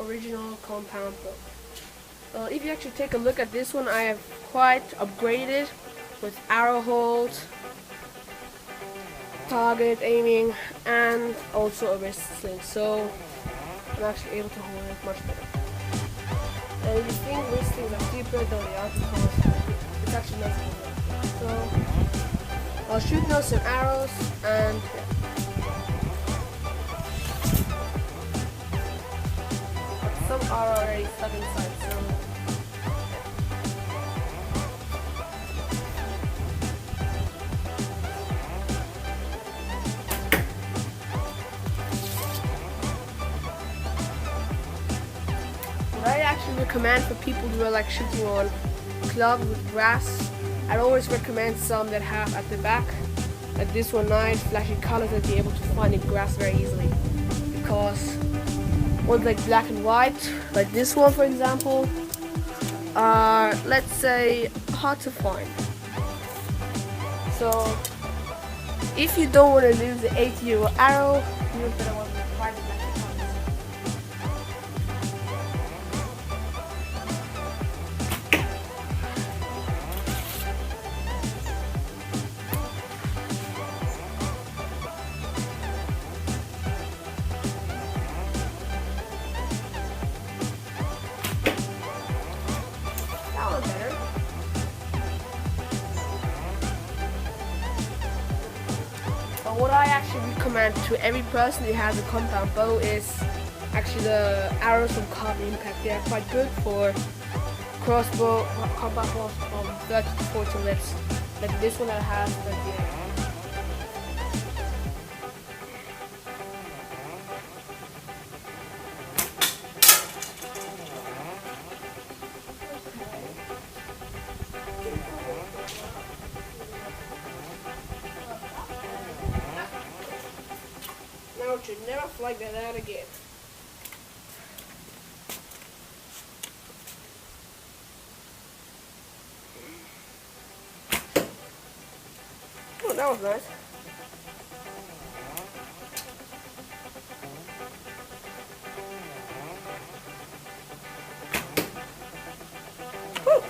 original compound bow. If you actually take a look at this one, I have quite upgraded with arrow hold, target aiming, and also a wrist sling, so I'm actually able to hold it much better. And if you think wrist slings are cheaper, though they are, because it's actually nice to hold. So I'll shoot now some arrows, and yeah. But some are already stuck inside, so I actually recommend for people who are like shooting on clubs with grass, I'd always recommend some that have at the back, like this one, nice flashy colors that be able to find in grass very easily. Because ones like black and white, like this one for example, are, let's say, hard to find. So if you don't want to lose the 80-euro arrow, you better want to find the flashy colors. Better. But what I actually recommend to every person who has a compound bow is actually the arrows from Carbon Impact. They are quite good for crossbow, compound bows from 30 to 40 lips, like this one that has 38. Now it should never fly that out again. Oh, that was nice. Whew.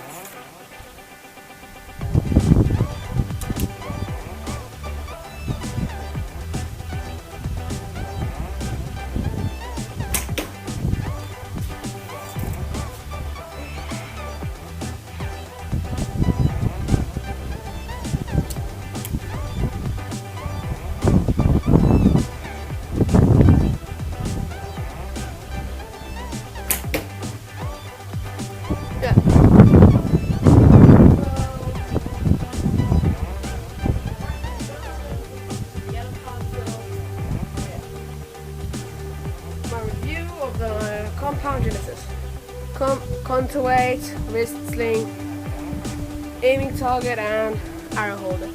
Yeah. My review of the compound Genesis. Counterweight, wrist sling, aiming target, and arrow holder.